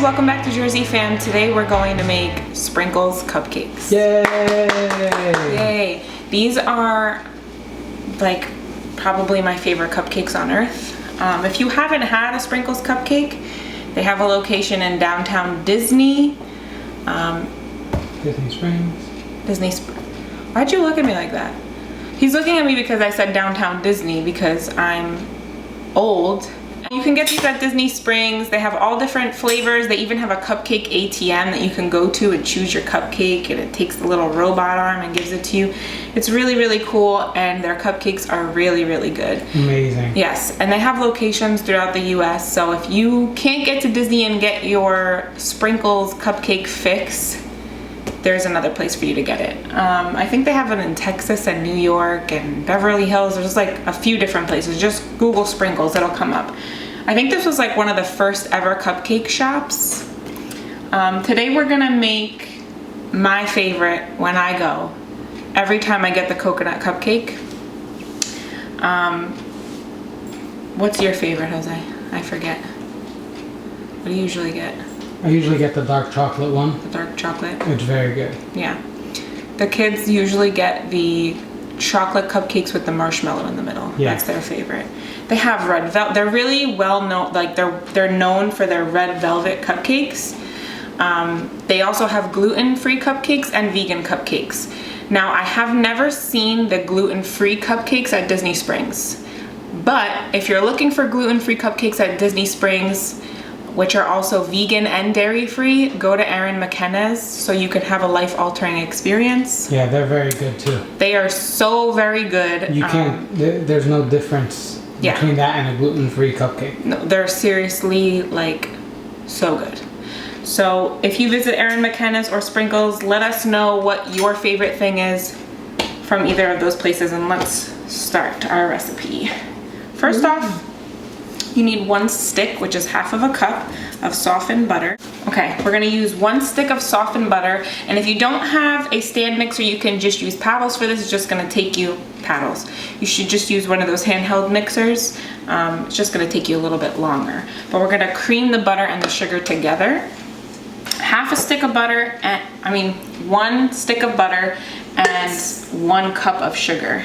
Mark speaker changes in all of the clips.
Speaker 1: welcome back to Jersey Fam. Today we're going to make sprinkles cupcakes.
Speaker 2: Yay!
Speaker 1: Yay! These are like probably my favorite cupcakes on earth. If you haven't had a sprinkles cupcake, they have a location in downtown Disney.
Speaker 2: Disney Springs.
Speaker 1: Why'd you look at me like that? He's looking at me because I said downtown Disney because I'm old. You can get these at Disney Springs. They have all different flavors. They even have a cupcake ATM that you can go to and choose your cupcake, and it takes the little robot arm and gives it to you. It's really, really cool, and their cupcakes are really, really good.
Speaker 2: Amazing.
Speaker 1: Yes, and they have locations throughout the US, so if you can't get to Disney and get your sprinkles cupcake fix, there's another place for you to get it. I think they have it in Texas and New York and Beverly Hills. There's like a few different places. Just Google sprinkles, it'll come up. I think this was like one of the first ever cupcake shops. Today we're gonna make my favorite when I go. Every time I get the coconut cupcake. What's your favorite, Jose? I forget. What do you usually get?
Speaker 2: I usually get the dark chocolate one.
Speaker 1: The dark chocolate?
Speaker 2: It's very good.
Speaker 1: Yeah. The kids usually get the chocolate cupcakes with the marshmallow in the middle.
Speaker 2: Yeah.
Speaker 1: That's their favorite. They have red velvet. They're really well known, like they're known for their red velvet cupcakes. They also have gluten-free cupcakes and vegan cupcakes. Now, I have never seen the gluten-free cupcakes at Disney Springs. But if you're looking for gluten-free cupcakes at Disney Springs, which are also vegan and dairy-free, go to Erin McKenna's so you can have a life-altering experience.
Speaker 2: Yeah, they're very good too.
Speaker 1: They are so very good.
Speaker 2: You can't, there's no difference between that and a gluten-free cupcake.
Speaker 1: No, they're seriously like so good. So if you visit Erin McKenna's or Sprinkles, let us know what your favorite thing is from either of those places, and let's start our recipe. First off, you need 1 stick, which is half of a cup of softened butter. Okay, we're gonna use 1 stick of softened butter, and if you don't have a stand mixer, you can just use paddles for this. It's just gonna take you paddles. You should just use one of those handheld mixers. It's just gonna take you a little bit longer. But we're gonna cream the butter and the sugar together. Half a stick of butter, and 1 stick of butter and 1 cup of sugar.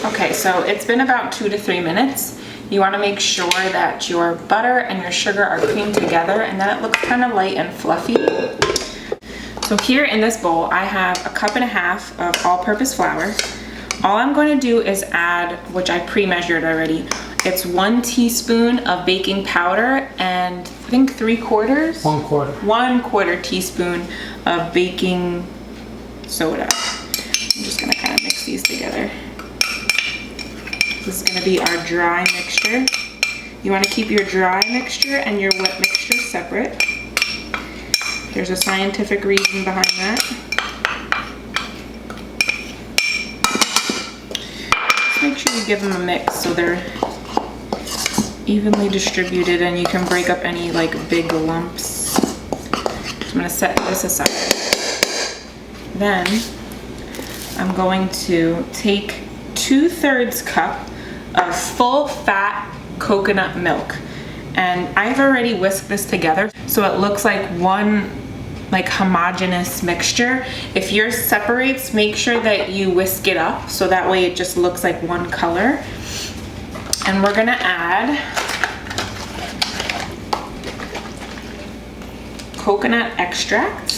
Speaker 1: Okay, so it's been about 2 to 3 minutes. You want to make sure that your butter and your sugar are creamed together and that it looks kind of light and fluffy. So here in this bowl, I have 1.5 cups of all-purpose flour. All I'm going to do is add, which I pre-measured already, it's 1 teaspoon of baking powder and I think 3/4?
Speaker 2: 1/4.
Speaker 1: 1/4 teaspoon of baking soda. I'm just going to kind of mix these together. This is going to be our dry mixture. You want to keep your dry mixture and your wet mixture separate. There's a scientific reason behind that. Just make sure you give them a mix so they're evenly distributed and you can break up any like big lumps. So I'm going to set this aside. Then I'm going to take 2/3 cup of full fat coconut milk, and I've already whisked this together so it looks like one like homogeneous mixture. If yours separates, make sure that you whisk it up so that way it just looks like one color. And we're gonna add coconut extract.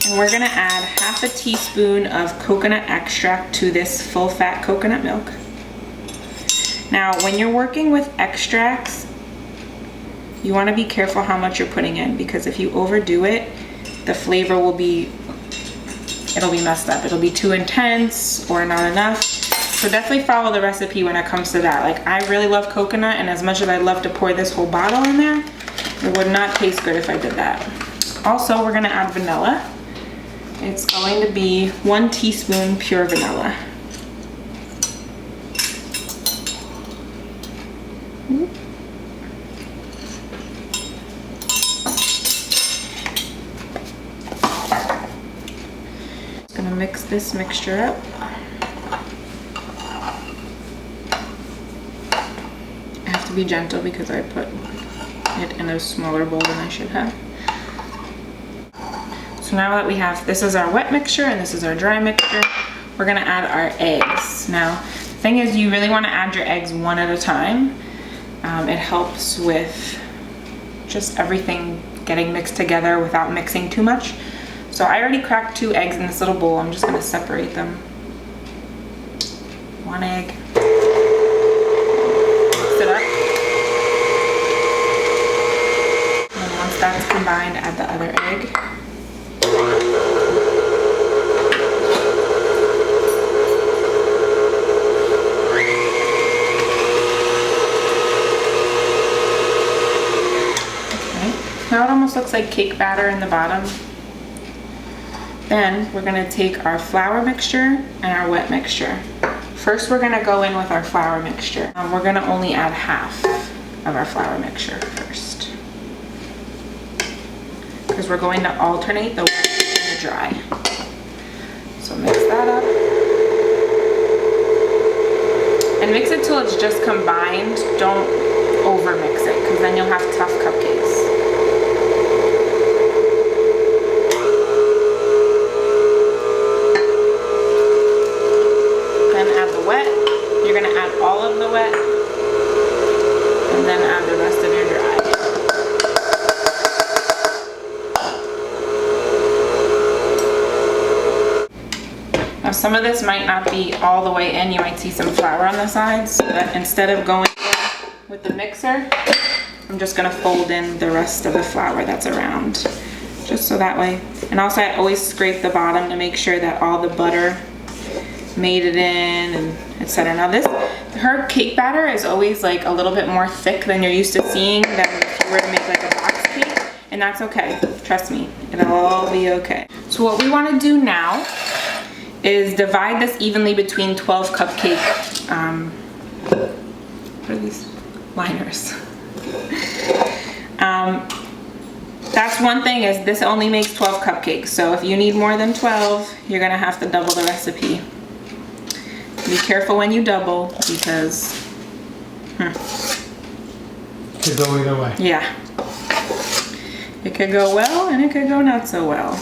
Speaker 1: And we're gonna add 1/2 teaspoon of coconut extract to this full fat coconut milk. Now, when you're working with extracts, you wanna be careful how much you're putting in, because if you overdo it, the flavor will be, it'll be messed up. It'll be too intense or not enough. So definitely follow the recipe when it comes to that. Like, I really love coconut, and as much as I'd love to pour this whole bottle in there, it would not taste good if I did that. Also, we're gonna add vanilla. It's going to be 1 teaspoon pure vanilla. mix this mixture up. I have to be gentle because I put it in a smaller bowl than I should have. So now that we have, this is our wet mixture and this is our dry mixture, we're gonna add our eggs. Now, the thing is you really wanna add your eggs one at a time. It helps with just everything getting mixed together without mixing too much. So I already cracked 2 eggs in this little bowl. I'm just gonna separate them. 1 egg. Mix it up. And once that's combined, add the other egg. Now it almost looks like cake batter in the bottom. Then we're gonna take our flour mixture and our wet mixture. First we're gonna go in with our flour mixture. We're gonna only add half of our flour mixture first, because we're going to alternate the wet and the dry. So mix that up. And mix it till it's just combined. Don't over mix it, because then you'll have tough cupcakes. You're gonna add all of the wet and then add the rest of your dry. Now some of this might not be all the way in. You might see some flour on the sides, so that instead of going in with the mixer, I'm just gonna fold in the rest of the flour that's around, just so that way. And also I always scrape the bottom to make sure that all the butter made it in, and etc. Now her cake batter is always like a little bit more thick than you're used to seeing than if you were to make like a box cake, and that's okay. Trust me, it'll all be okay. So what we want to do now is divide this evenly between 12 cupcake, what are these? Liners. That's one thing, is this only makes 12 cupcakes, so if you need more than 12, you're gonna have to double the recipe. Be careful when you double, because
Speaker 2: could go either way.
Speaker 1: Yeah, it could go well and it could go not so well.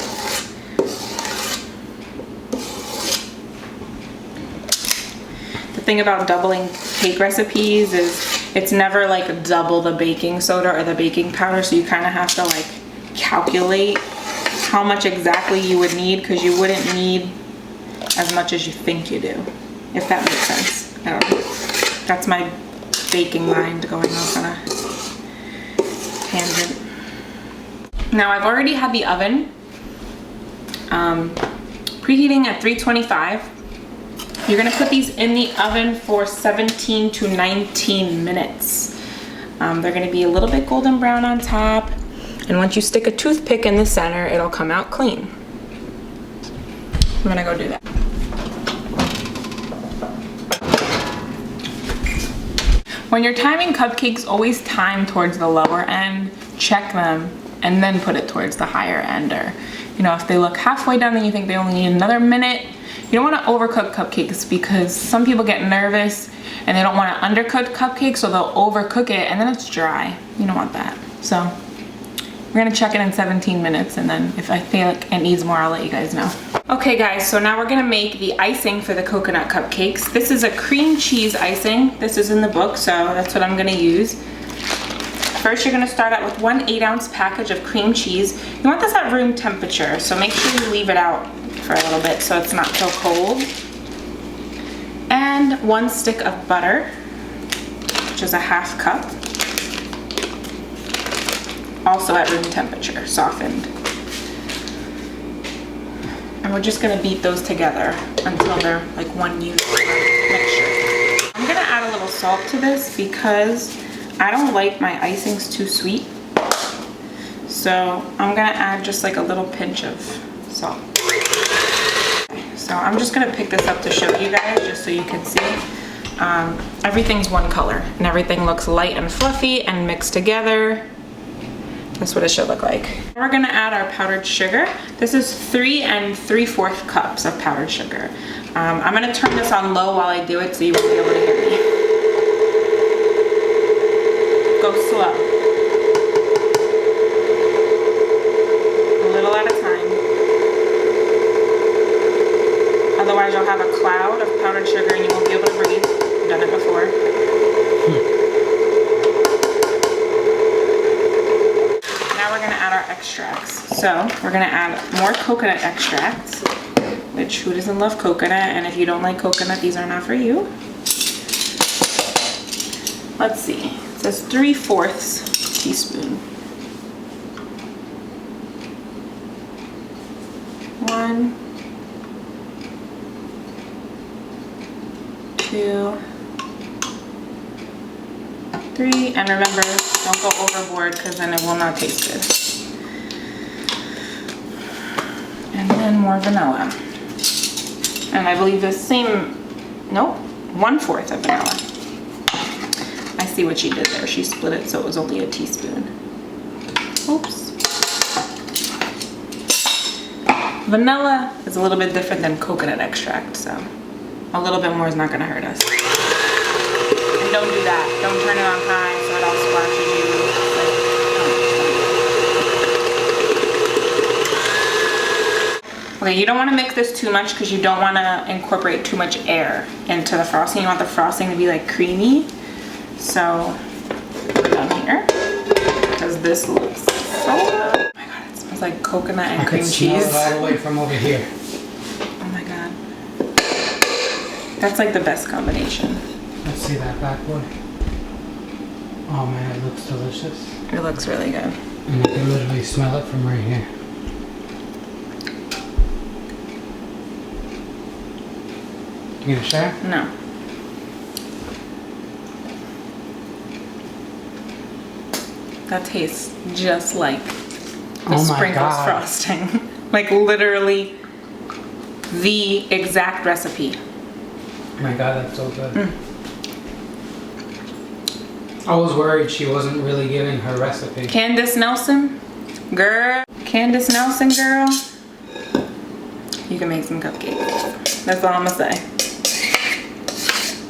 Speaker 1: The thing about doubling cake recipes is it's never like double the baking soda or the baking powder, so you kind of have to like calculate how much exactly you would need, because you wouldn't need as much as you think you do. If that makes sense. I don't know. That's my baking mind going off on a tangent. Now I've already had the oven preheating at 325. You're gonna put these in the oven for 17 to 19 minutes. They're gonna be a little bit golden brown on top, and once you stick a toothpick in the center, it'll come out clean. I'm gonna go do that. When you're timing cupcakes, always time towards the lower end, check them, and then put it towards the higher end. Or, you know, if they look halfway done and you think they only need another minute, you don't want to overcook cupcakes, because some people get nervous and they don't want to undercook cupcakes, so they'll overcook it and then it's dry. You don't want that. So we're gonna check it in 17 minutes, and then if I feel like it needs more, I'll let you guys know. Okay guys, so now we're gonna make the icing for the coconut cupcakes. This is a cream cheese icing. This is in the book, so that's what I'm gonna use. First, you're gonna start out with 1 8-ounce package of cream cheese. You want this at room temperature, so make sure you leave it out for a little bit so it's not so cold. And 1 stick of butter, which is a 1/2 cup. Also at room temperature, softened. And we're just gonna beat those together until they're like one uniform mixture. I'm gonna add a little salt to this because I don't like my icings too sweet. So I'm gonna add just like a little pinch of salt. So I'm just gonna pick this up to show you guys, just so you can see. Everything's one color and everything looks light and fluffy and mixed together. That's what it should look like. We're gonna add our powdered sugar. This is 3 3/4 cups of powdered sugar. I'm gonna turn this on low while I do it so you won't be able to hear me. Go slow. A little at a time. Otherwise you'll have a cloud of powdered sugar and you won't be able to breathe. I've done it before. Now we're gonna add our extracts. So we're gonna add more coconut extracts, which who doesn't love coconut? And if you don't like coconut, these are not for you. Let's see, it says 3/4 teaspoon. 1, 2, 3, and remember, don't go overboard because then it will not taste good. And then more vanilla. And I believe the same, nope, 1/4 of vanilla. I see what she did there. She split it so it was only a teaspoon. Oops. Vanilla is a little bit different than coconut extract, so a little bit more is not gonna hurt us. And don't do that. Don't turn it on high so it all splashes you. Okay, you don't want to mix this too much because you don't want to incorporate too much air into the frosting. You want the frosting to be like creamy. So, put it down here because this looks so good. Oh my god, it smells like coconut and cream cheese.
Speaker 2: Smell it all the way from over here.
Speaker 1: Oh my god. That's like the best combination.
Speaker 2: Let's see that bad boy. Oh man, it looks delicious.
Speaker 1: It looks really good.
Speaker 2: And you can literally smell it from right here. You gonna share?
Speaker 1: No. That tastes just like the sprinkles frosting. Like literally the exact recipe.
Speaker 2: Oh my god, that's so good. I was worried she wasn't really giving her recipe.
Speaker 1: Candace Nelson, girl. Candace Nelson, girl. You can make some cupcakes. That's all I'm gonna say.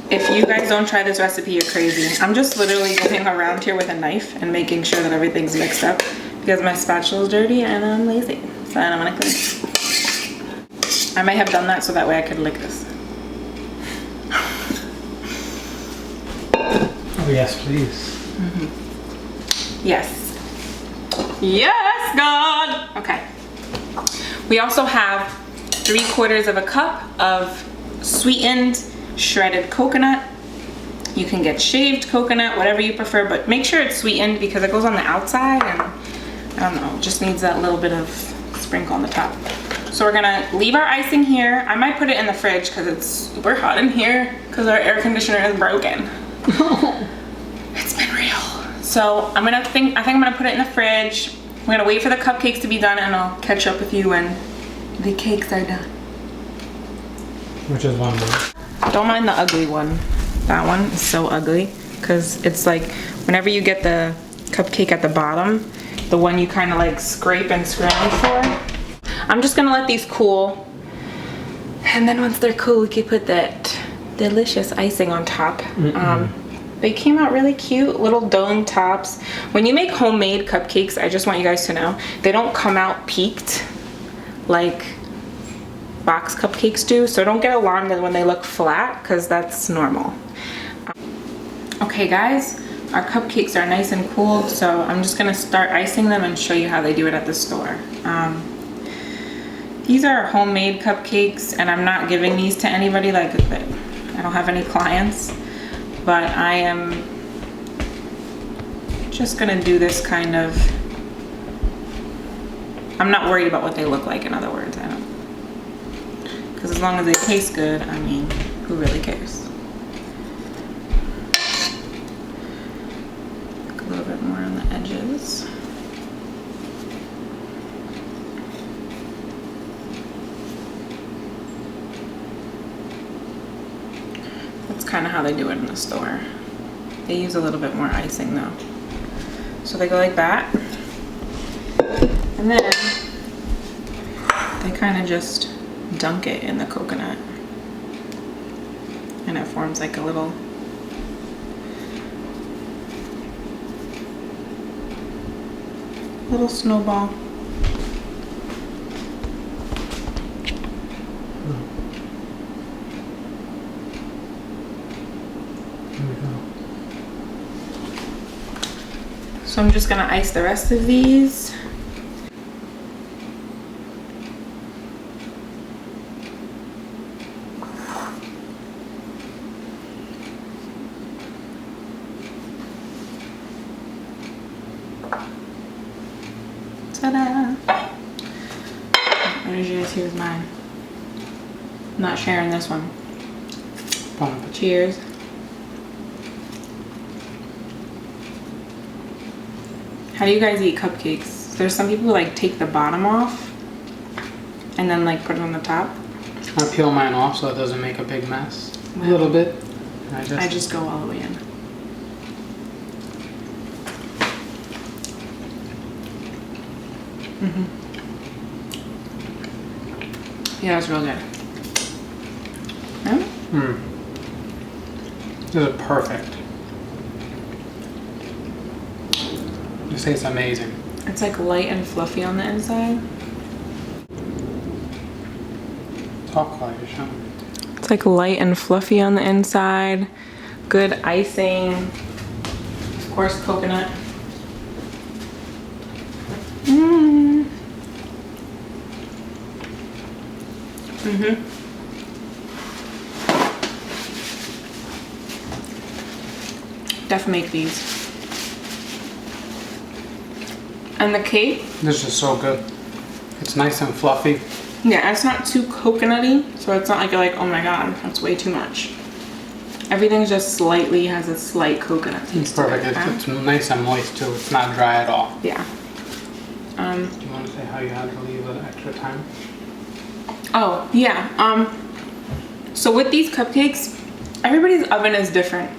Speaker 1: If you guys don't try this recipe, you're crazy. I'm just literally going around here with a knife and making sure that everything's mixed up because my spatula is dirty and I'm lazy. So I don't want to clean. I might have done that so that way I could lick this.
Speaker 2: Oh yes, please.
Speaker 1: Mm-hmm. Yes. Yes, God. Okay. We also have 3/4 of a cup of sweetened shredded coconut. You can get shaved coconut, whatever you prefer, but make sure it's sweetened because it goes on the outside and I don't know, just needs that little bit of sprinkle on the top. So we're gonna leave our icing here. I might put it in the fridge because it's super hot in here because our air conditioner is broken. It's been real. So I think I'm gonna put it in the fridge. We're gonna wait for the cupcakes to be done and I'll catch up with you when the cakes are done.
Speaker 2: Which is one more.
Speaker 1: Don't mind the ugly one. That one is so ugly because it's like whenever you get the cupcake at the bottom, the one you kind of like scrape and scrounge for. I'm just gonna let these cool, and then once they're cool, we can put that delicious icing on top. They came out really cute, little dome tops. When you make homemade cupcakes, I just want you guys to know, they don't come out peaked like box cupcakes do, so don't get alarmed when they look flat because that's normal. Okay guys, our cupcakes are nice and cooled, so I'm just gonna start icing them and show you how they do it at the store. These are homemade cupcakes and I'm not giving these to anybody, like I don't have any clients, but I am just gonna do this kind of, I'm not worried about what they look like, in other words. I don't, because as long as they taste good, I mean, who really cares? A little bit more on the edges. That's kind of how they do it in the store. They use a little bit more icing though. So they go like that. And then they kind of just dunk it in the coconut. And it forms like a little snowball.
Speaker 2: Here we go.
Speaker 1: So I'm just gonna ice the rest of these. Ta-da! What did you guys hear with mine? I'm not sharing this one.
Speaker 2: Fun.
Speaker 1: Cheers. How do you guys eat cupcakes? There's some people who like take the bottom off and then like put it on the top.
Speaker 2: I peel mine off so it doesn't make a big mess. A little bit.
Speaker 1: I just go all the way in. Yeah, it's real good. Yeah?
Speaker 2: This is perfect. This tastes amazing.
Speaker 1: It's like light and fluffy on the inside.
Speaker 2: Talk while you're showing.
Speaker 1: It's like light and fluffy on the inside. Good icing. Of course, coconut. Definitely make these. And the cake.
Speaker 2: This is so good. It's nice and fluffy.
Speaker 1: Yeah, it's not too coconutty, so it's not like you're like, oh my god, that's way too much. Everything's just slightly has a slight coconut taste.
Speaker 2: It's perfect. It's nice and moist too. It's not dry at all.
Speaker 1: Yeah.
Speaker 2: Do you want to say how you had to leave it extra time?
Speaker 1: Oh yeah. So with these cupcakes, everybody's oven is different.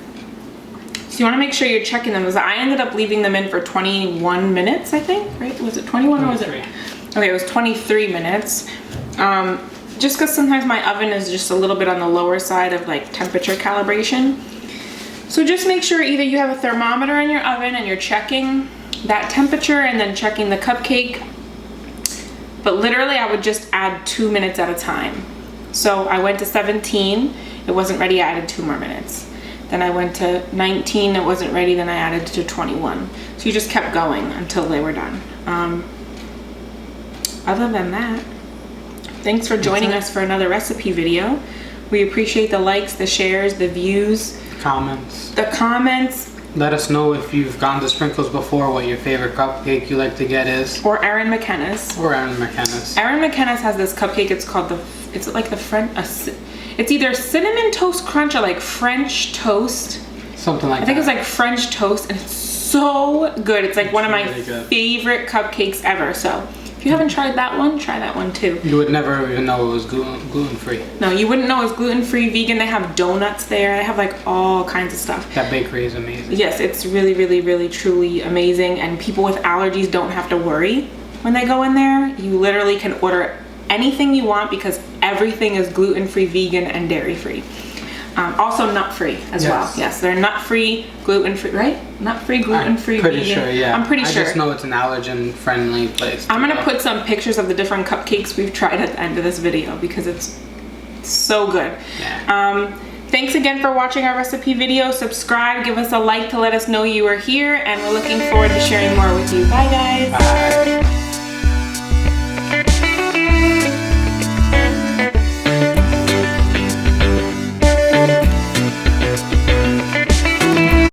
Speaker 1: So you want to make sure you're checking them. Because I ended up leaving them in for 21 minutes, I think. Right? Was it 21 or was it? Okay, it was 23 minutes. Just because sometimes my oven is just a little bit on the lower side of like temperature calibration. So just make sure either you have a thermometer in your oven and you're checking that temperature and then checking the cupcake. But literally I would just add 2 minutes at a time. So I went to 17, it wasn't ready, I added 2 more minutes. Then I went to 19, it wasn't ready, then I added to 21. So you just kept going until they were done. Other than that, thanks for joining us for another recipe video. We appreciate the likes, the shares, the views. The comments.
Speaker 2: Let us know if you've gone to Sprinkles before, what your favorite cupcake you like to get is.
Speaker 1: Or Erin McKenna's.
Speaker 2: Erin McKenna's has
Speaker 1: this cupcake, it's called it's like the it's either cinnamon toast crunch or like French toast.
Speaker 2: Something like that.
Speaker 1: I think it's like French toast and it's so good. It's like one of my favorite cupcakes ever. So if you haven't tried that one, try that one too.
Speaker 2: You would never even know it was gluten-free.
Speaker 1: No, you wouldn't know it was gluten-free, vegan. They have donuts there. They have like all kinds of stuff.
Speaker 2: That bakery is amazing.
Speaker 1: Yes, it's really, really, really, truly amazing. And people with allergies don't have to worry when they go in there. You literally can order anything you want because everything is gluten-free, vegan, and dairy-free. Also nut-free as well. Yes, they're nut-free, gluten-free, right? Nut-free, gluten-free, vegan.
Speaker 2: Pretty sure, yeah.
Speaker 1: I'm pretty sure.
Speaker 2: I just know it's an allergen-friendly place.
Speaker 1: I'm gonna put some pictures of the different cupcakes we've tried at the end of this video because it's so good.
Speaker 2: Yeah.
Speaker 1: Thanks again for watching our recipe video. Subscribe, give us a like to let us know you are here, and we're looking forward to sharing more with you. Bye, guys.
Speaker 2: Bye.